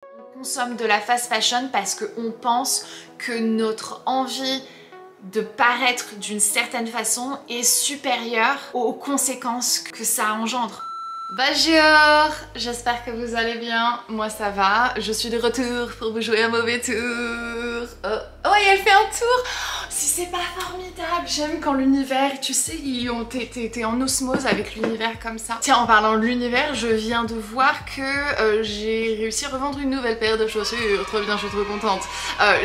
On consomme de la fast fashion parce qu'on pense que notre envie de paraître d'une certaine façon est supérieure aux conséquences que ça engendre. Bonjour, j'espère que vous allez bien, moi ça va, je suis de retour pour vous jouer un mauvais tour. Oh, et elle fait un tour. Si c'est pas formidable, j'aime quand l'univers, tu sais, t'es en osmose avec l'univers comme ça. Tiens, en parlant de l'univers, je viens de voir que j'ai réussi à revendre une nouvelle paire de chaussures. Trop bien, je suis trop contente.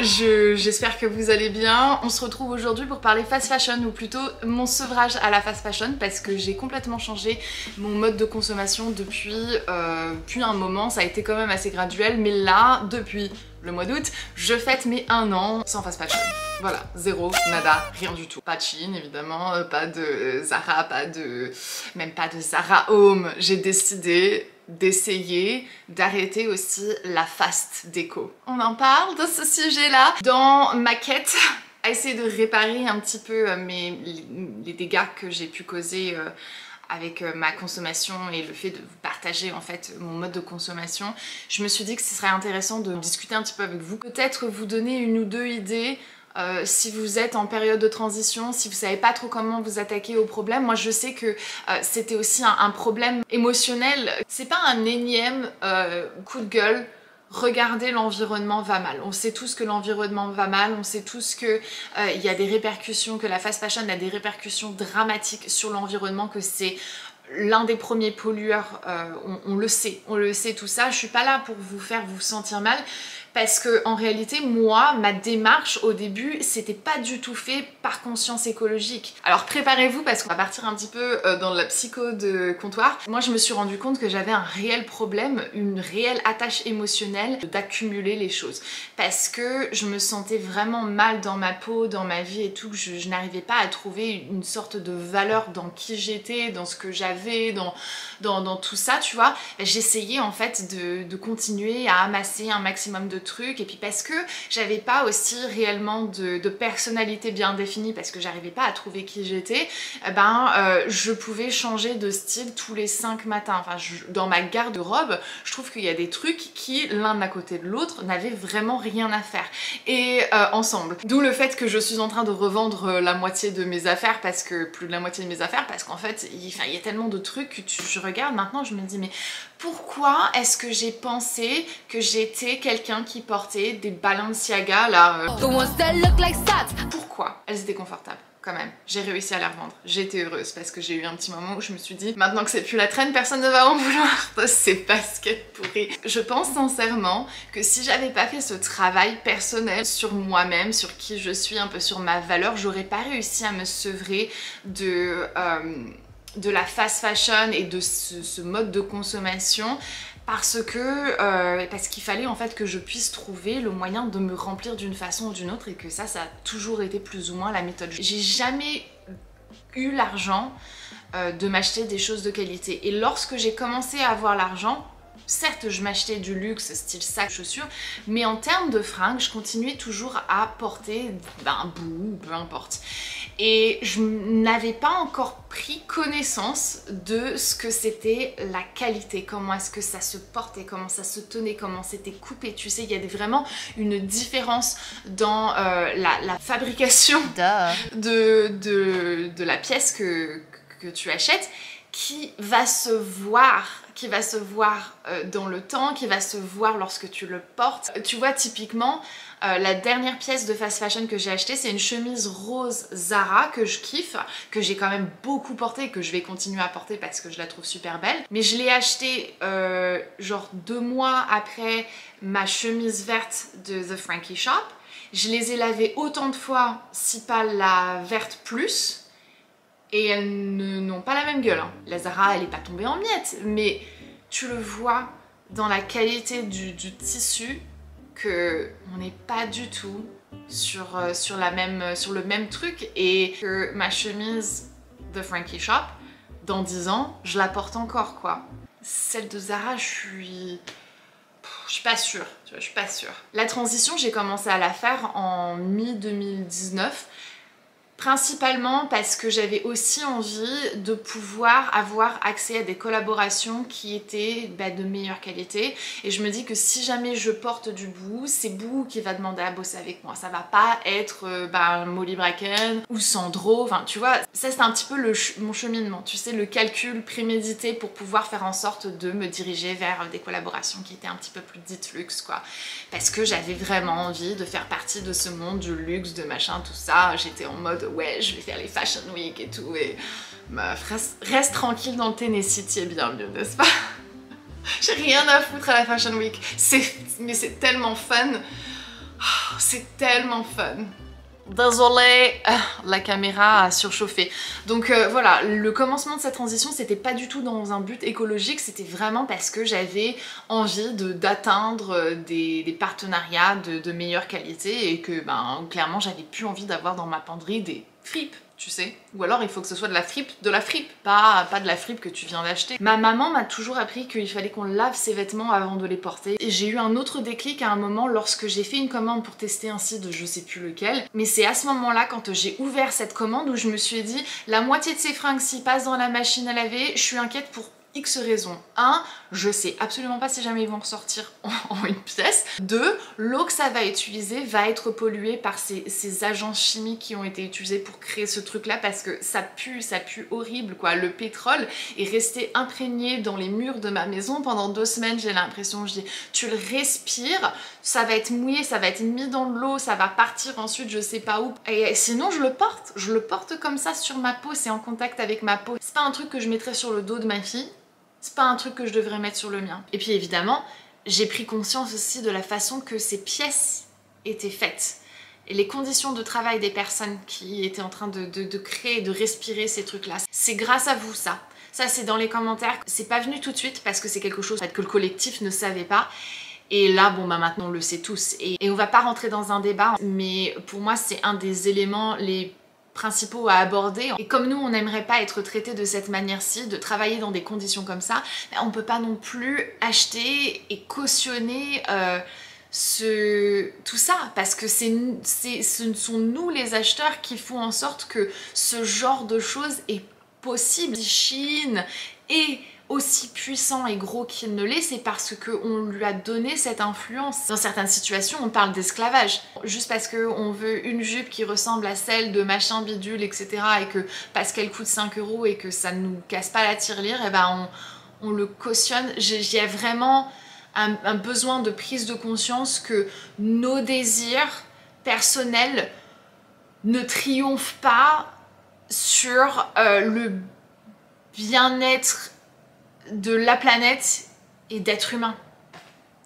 J'espère que vous allez bien. On se retrouve aujourd'hui pour parler fast fashion, ou plutôt mon sevrage à la fast fashion, parce que j'ai complètement changé mon mode de consommation depuis un moment. Ça a été quand même assez graduel, mais là, depuis le mois d'août, je fête mes 1 an sans fast fashion. Voilà, zéro, nada, rien du tout. Pas de Shein évidemment, pas de Zara, même pas de Zara Home. J'ai décidé d'essayer d'arrêter aussi la fast déco. On en parle de ce sujet-là dans ma quête à essayer de réparer un petit peu les dégâts que j'ai pu causer avec ma consommation et le fait de vous partager en fait mon mode de consommation. Je me suis dit que ce serait intéressant de discuter un petit peu avec vous, peut-être vous donner 1 ou 2 idées si vous êtes en période de transition, si vous savez pas trop comment vous attaquer au problème. Moi je sais que c'était aussi un problème émotionnel. C'est pas un énième coup de gueule. Regardez, l'environnement va mal. On sait tous que l'environnement va mal, on sait tous que il y a des répercussions, que la fast fashion a des répercussions dramatiques sur l'environnement, que c'est l'un des premiers pollueurs, on le sait tout ça. Je suis pas là pour vous faire vous sentir mal, parce que en réalité, moi, ma démarche au début, c'était pas du tout fait par conscience écologique. Alors préparez-vous parce qu'on va partir un petit peu dans la psycho de comptoir. Moi, je me suis rendu compte que j'avais un réel problème, une réelle attache émotionnelle d'accumuler les choses. Parce que je me sentais vraiment mal dans ma peau, dans ma vie et tout, que je n'arrivais pas à trouver une sorte de valeur dans qui j'étais, dans ce que j'avais, dans tout ça, tu vois. J'essayais en fait de continuer à amasser un maximum de trucs, et puis parce que j'avais pas aussi réellement de personnalité bien définie, parce que j'arrivais pas à trouver qui j'étais, je pouvais changer de style tous les 5 matins. Enfin, dans ma garde-robe, je trouve qu'il y a des trucs qui, l'un à côté de l'autre, n'avaient vraiment rien à faire. Et ensemble. D'où le fait que je suis en train de revendre la moitié de mes affaires, parce que plus de la moitié de mes affaires, parce qu'en fait, il y a tellement de trucs que je regarde maintenant, je me dis mais pourquoi est-ce que j'ai pensé que j'étais quelqu'un qui portait des Balenciaga là Pourquoi? Elles étaient confortables quand même. J'ai réussi à les revendre. J'ai été heureuse parce que j'ai eu un petit moment où je me suis dit maintenant que c'est plus la traîne, personne ne va m'en vouloir. C'est basket pourri. Je pense sincèrement que si j'avais pas fait ce travail personnel sur moi-même, sur qui je suis, un peu sur ma valeur, j'aurais pas réussi à me sevrer de la fast fashion et de ce mode de consommation, parce qu'il fallait en fait que je puisse trouver le moyen de me remplir d'une façon ou d'une autre, et que ça a toujours été plus ou moins la méthode. J'ai jamais eu l'argent de m'acheter des choses de qualité, et lorsque j'ai commencé à avoir l'argent, certes, je m'achetais du luxe, style sac, chaussures, mais en termes de fringues, je continuais toujours à porter un bout, peu importe. Et je n'avais pas encore pris connaissance de ce que c'était la qualité, comment est-ce que ça se portait, comment ça se tenait, comment c'était coupé. Tu sais, il y a vraiment une différence dans la fabrication de la pièce que tu achètes, qui va se voir dans le temps, qui va se voir lorsque tu le portes. Tu vois, typiquement, la dernière pièce de fast fashion que j'ai achetée, c'est une chemise rose Zara que je kiffe, que j'ai quand même beaucoup portée, que je vais continuer à porter parce que je la trouve super belle. Mais je l'ai achetée genre 2 mois après ma chemise verte de The Frankie Shop. Je les ai lavées autant de fois, si pas la verte plus, et elles n'ont pas la même gueule. Hein. La Zara, elle est pas tombée en miettes, mais tu le vois dans la qualité du tissu que on n'est pas du tout sur le même truc, et que ma chemise de Frankie Shop, dans 10 ans, je la porte encore, quoi. Celle de Zara, je suis pas sûre, tu vois, je suis pas sûre. La transition, j'ai commencé à la faire en mi-2019, Principalement parce que j'avais aussi envie de pouvoir avoir accès à des collaborations qui étaient de meilleure qualité, et je me dis que si jamais je porte du Boohoo, c'est Boohoo qui va demander à bosser avec moi, ça va pas être Molly Bracken ou Sandro, enfin tu vois, ça c'est un petit peu mon cheminement, tu sais, le calcul prémédité pour pouvoir faire en sorte de me diriger vers des collaborations qui étaient un petit peu plus dites luxe quoi, parce que j'avais vraiment envie de faire partie de ce monde du luxe, de machin, tout ça, j'étais en mode ouais, je vais faire les Fashion Week et tout, et meuf, reste tranquille dans le Tennessee, t'y es bienvenue, n'est-ce pas? J'ai rien à foutre à la Fashion Week, mais c'est tellement fun, oh, c'est tellement fun. Désolée, la caméra a surchauffé. Donc voilà, le commencement de cette transition, c'était pas du tout dans un but écologique, c'était vraiment parce que j'avais envie d'atteindre des partenariats de meilleure qualité, et que clairement j'avais plus envie d'avoir dans ma penderie des fripes, tu sais. Ou alors il faut que ce soit de la fripe, pas de la fripe que tu viens d'acheter. Ma maman m'a toujours appris qu'il fallait qu'on lave ses vêtements avant de les porter. Et j'ai eu un autre déclic à un moment lorsque j'ai fait une commande pour tester un site de je sais plus lequel. Mais c'est à ce moment-là, quand j'ai ouvert cette commande, où je me suis dit, la moitié de ces fringues s'y passent dans la machine à laver, je suis inquiète pour X raisons. 1, je sais absolument pas si jamais ils vont ressortir en une pièce. 2, l'eau que ça va utiliser va être polluée par ces agents chimiques qui ont été utilisés pour créer ce truc là, parce que ça pue horrible quoi. Le pétrole est resté imprégné dans les murs de ma maison pendant 2 semaines, j'ai l'impression. Je dis, tu le respires, ça va être mouillé, ça va être mis dans de l'eau, ça va partir ensuite je sais pas où. Et sinon je le porte comme ça sur ma peau, c'est en contact avec ma peau. C'est pas un truc que je mettrais sur le dos de ma fille. C'est pas un truc que je devrais mettre sur le mien. Et puis évidemment, j'ai pris conscience aussi de la façon que ces pièces étaient faites. Et les conditions de travail des personnes qui étaient en train de créer, de respirer ces trucs-là. C'est grâce à vous ça. Ça c'est dans les commentaires. C'est pas venu tout de suite parce que c'est quelque chose que le collectif ne savait pas. Et là, bon maintenant on le sait tous. Et on va pas rentrer dans un débat, mais pour moi c'est un des éléments les principaux à aborder. Et comme nous on n'aimerait pas être traité de cette manière-ci, de travailler dans des conditions comme ça, on peut pas non plus acheter et cautionner tout ça, parce que ce sont nous les acheteurs qui font en sorte que ce genre de choses est possible. Chine est aussi puissant et gros qu'il ne l'est, c'est parce qu'on lui a donné cette influence. Dans certaines situations, on parle d'esclavage. Juste parce qu'on veut une jupe qui ressemble à celle de machin bidule, etc. et que parce qu'elle coûte 5 € et que ça ne nous casse pas la tirelire, et on le cautionne. J'ai vraiment un besoin de prise de conscience que nos désirs personnels ne triomphent pas sur le bien-être de la planète et d'être humain.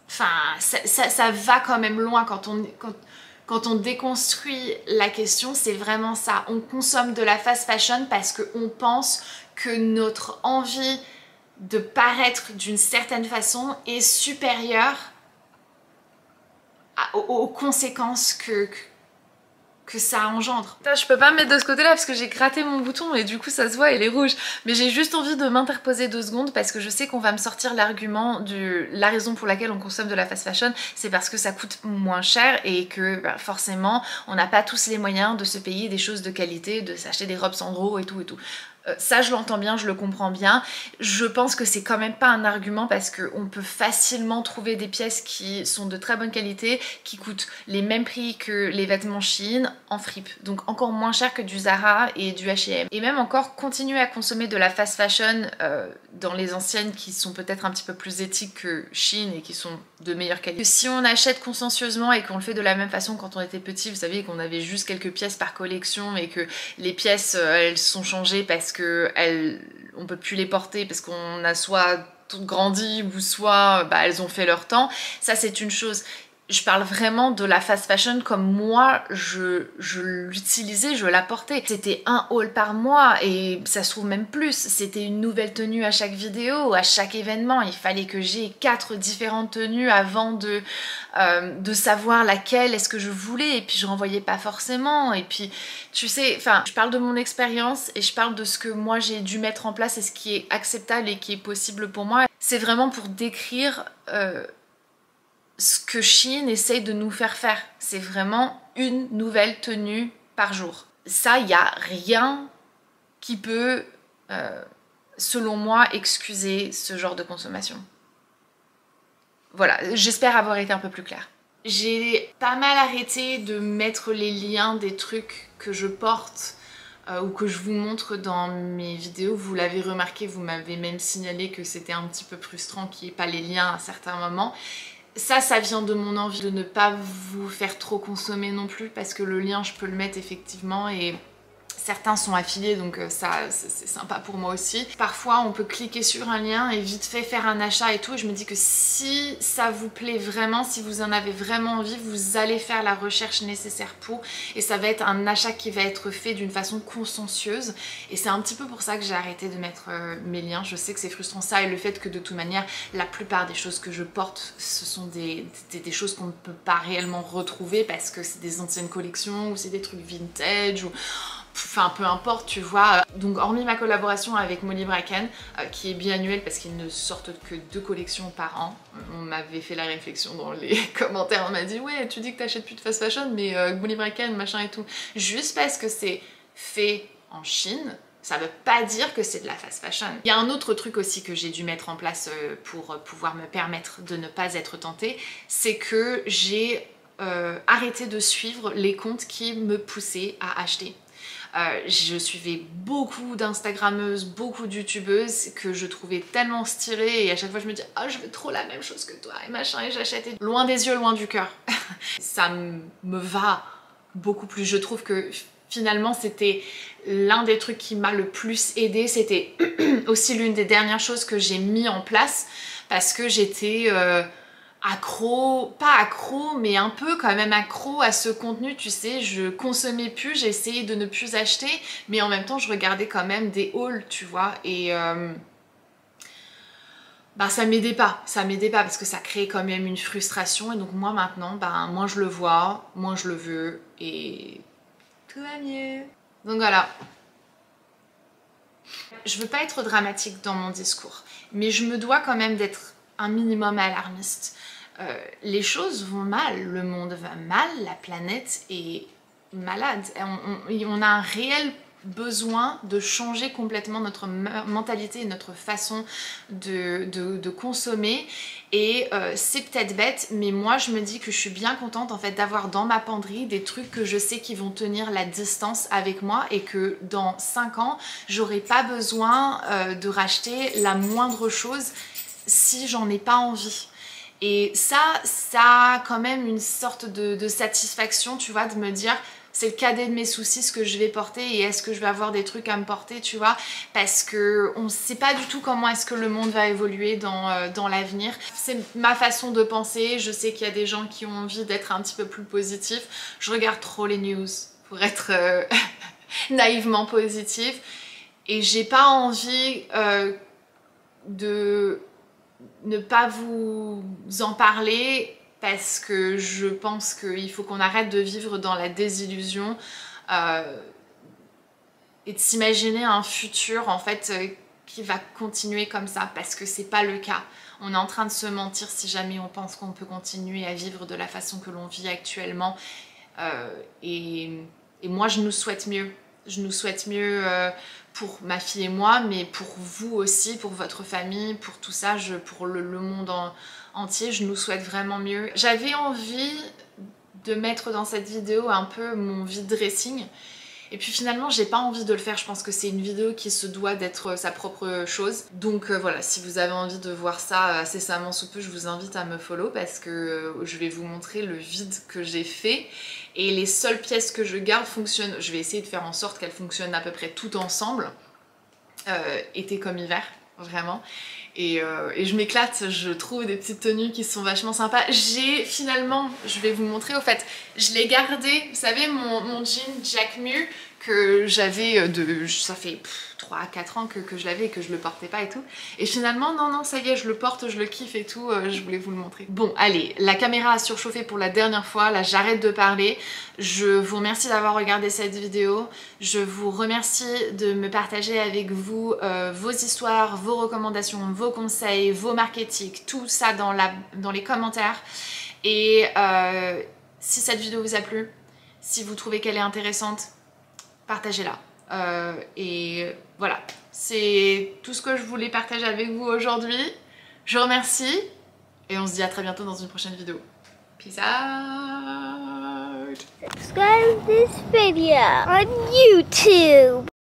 Enfin, ça va quand même loin quand on déconstruit la question, c'est vraiment ça. On consomme de la fast fashion parce qu'on pense que notre envie de paraître d'une certaine façon est supérieure aux conséquences que ça engendre. Putain, je peux pas me mettre de ce côté là parce que j'ai gratté mon bouton et du coup ça se voit, il est rouge. Mais j'ai juste envie de m'interposer 2 secondes parce que je sais qu'on va me sortir l'argument de la raison pour laquelle on consomme de la fast fashion, c'est parce que ça coûte moins cher et que forcément on n'a pas tous les moyens de se payer des choses de qualité, de s'acheter des robes Sandro et tout et tout. Ça je l'entends bien, je le comprends bien. Je pense que c'est quand même pas un argument parce qu'on peut facilement trouver des pièces qui sont de très bonne qualité, qui coûtent les mêmes prix que les vêtements Shein en fripe, donc encore moins cher que du Zara et du H&M. Et même encore continuer à consommer de la fast fashion dans les anciennes qui sont peut-être un petit peu plus éthiques que Shein et qui sont de meilleure qualité. Si on achète consciencieusement et qu'on le fait de la même façon quand on était petit, vous savez qu'on avait juste quelques pièces par collection et que les pièces elles sont changées parce que on peut plus les porter parce qu'on a soit toutes grandi ou soit elles ont fait leur temps, ça c'est une chose. Je parle vraiment de la fast fashion comme moi je l'utilisais, je la portais. C'était un haul par mois et ça se trouve même plus. C'était une nouvelle tenue à chaque vidéo, à chaque événement. Il fallait que j'ai 4 différentes tenues avant de savoir laquelle est-ce que je voulais, et puis je renvoyais pas forcément. Et puis tu sais, enfin je parle de mon expérience et je parle de ce que moi j'ai dû mettre en place et ce qui est acceptable et qui est possible pour moi. C'est vraiment pour décrire ce que Shein essaye de nous faire faire. C'est vraiment une nouvelle tenue par jour. ça, il n'y a rien qui peut, selon moi, excuser ce genre de consommation. Voilà, j'espère avoir été un peu plus claire. J'ai pas mal arrêté de mettre les liens des trucs que je porte ou que je vous montre dans mes vidéos. Vous l'avez remarqué, vous m'avez même signalé que c'était un petit peu frustrant qu'il n'y ait pas les liens à certains moments. Ça vient de mon envie de ne pas vous faire trop consommer non plus, parce que le lien, je peux le mettre effectivement, et certains sont affiliés, donc ça c'est sympa pour moi aussi. Parfois on peut cliquer sur un lien et vite fait faire un achat et tout, et je me dis que si ça vous plaît vraiment, si vous en avez vraiment envie, vous allez faire la recherche nécessaire pour, et ça va être un achat qui va être fait d'une façon consciencieuse. Et c'est un petit peu pour ça que j'ai arrêté de mettre mes liens. Je sais que c'est frustrant, ça, et le fait que de toute manière la plupart des choses que je porte, ce sont des choses qu'on ne peut pas réellement retrouver, parce que c'est des anciennes collections ou c'est des trucs vintage ou... Enfin, peu importe, tu vois. Donc, hormis ma collaboration avec Molly Bracken, qui est biannuelle parce qu'ils ne sortent que 2 collections par an. On m'avait fait la réflexion dans les commentaires, on m'a dit « Ouais, tu dis que t'achètes plus de fast fashion, mais Molly Bracken, machin et tout. » Juste parce que c'est fait en Chine, ça veut pas dire que c'est de la fast fashion. Il y a un autre truc aussi que j'ai dû mettre en place pour pouvoir me permettre de ne pas être tentée, c'est que j'ai arrêté de suivre les comptes qui me poussaient à acheter. Je suivais beaucoup d'instagrammeuses, beaucoup de youtubeuses que je trouvais tellement stylées, et à chaque fois je me dis « Ah, je veux trop la même chose que toi et machin » et j'achète, et loin des yeux, loin du cœur. Ça me va beaucoup plus. Je trouve que finalement c'était l'un des trucs qui m'a le plus aidée. C'était aussi l'une des dernières choses que j'ai mis en place, parce que j'étais... accro, pas accro, mais un peu quand même accro à ce contenu, tu sais. Je consommais plus, j'ai essayé de ne plus acheter, mais en même temps je regardais quand même des hauls, tu vois, et bah ça m'aidait pas parce que ça créait quand même une frustration. Et donc moi maintenant, bah moins je le vois, moins je le veux, et tout va mieux. Donc voilà. Je veux pas être dramatique dans mon discours, mais je me dois quand même d'être un minimum alarmiste. Les choses vont mal, le monde va mal, la planète est malade. On a un réel besoin de changer complètement notre mentalité et notre façon de consommer. Et c'est peut-être bête, mais moi je me dis que je suis bien contente en fait d'avoir dans ma penderie des trucs que je sais qui vont tenir la distance avec moi, et que dans 5 ans j'aurai pas besoin de racheter la moindre chose si j'en ai pas envie. Et ça a quand même une sorte de satisfaction, tu vois, de me dire c'est le cadet de mes soucis ce que je vais porter, et est-ce que je vais avoir des trucs à me porter, tu vois, parce que on sait pas du tout comment est-ce que le monde va évoluer dans l'avenir. C'est ma façon de penser. Je sais qu'il y a des gens qui ont envie d'être un petit peu plus positifs. Je regarde trop les news pour être naïvement positive, et j'ai pas envie de ne pas vous en parler, parce que je pense qu'il faut qu'on arrête de vivre dans la désillusion et de s'imaginer un futur en fait qui va continuer comme ça, parce que c'est pas le cas. On est en train de se mentir si jamais on pense qu'on peut continuer à vivre de la façon que l'on vit actuellement, et moi je nous souhaite mieux. Je nous souhaite mieux pour ma fille et moi, mais pour vous aussi, pour votre famille, pour tout ça, pour le monde entier, je nous souhaite vraiment mieux. J'avais envie de mettre dans cette vidéo un peu mon vide dressing, et puis finalement j'ai pas envie de le faire. Je pense que c'est une vidéo qui se doit d'être sa propre chose. Donc voilà, si vous avez envie de voir ça incessamment sous peu, je vous invite à me follow, parce que je vais vous montrer le vide que j'ai fait. Et les seules pièces que je garde fonctionnent. Je vais essayer de faire en sorte qu'elles fonctionnent à peu près toutes ensemble, été comme hiver, vraiment. Et je m'éclate, je trouve des petites tenues qui sont vachement sympas. J'ai finalement, je vais vous montrer, au fait, je l'ai gardé, vous savez, mon jean Jack Mu, que j'avais ça fait 3 à 4 ans que je l'avais et que je le portais pas et tout. Et finalement, non, ça y est, je le porte, je le kiffe et tout, je voulais vous le montrer. Bon, allez, la caméra a surchauffé pour la dernière fois, là j'arrête de parler. Je vous remercie d'avoir regardé cette vidéo. Je vous remercie de me partager avec vous vos histoires, vos recommandations, vos conseils, vos marketing, tout ça dans les commentaires. Et si cette vidéo vous a plu, si vous trouvez qu'elle est intéressante, partagez-la. Et voilà, c'est tout ce que je voulais partager avec vous aujourd'hui. Je vous remercie et on se dit à très bientôt dans une prochaine vidéo. Peace out! Subscribe this video on YouTube.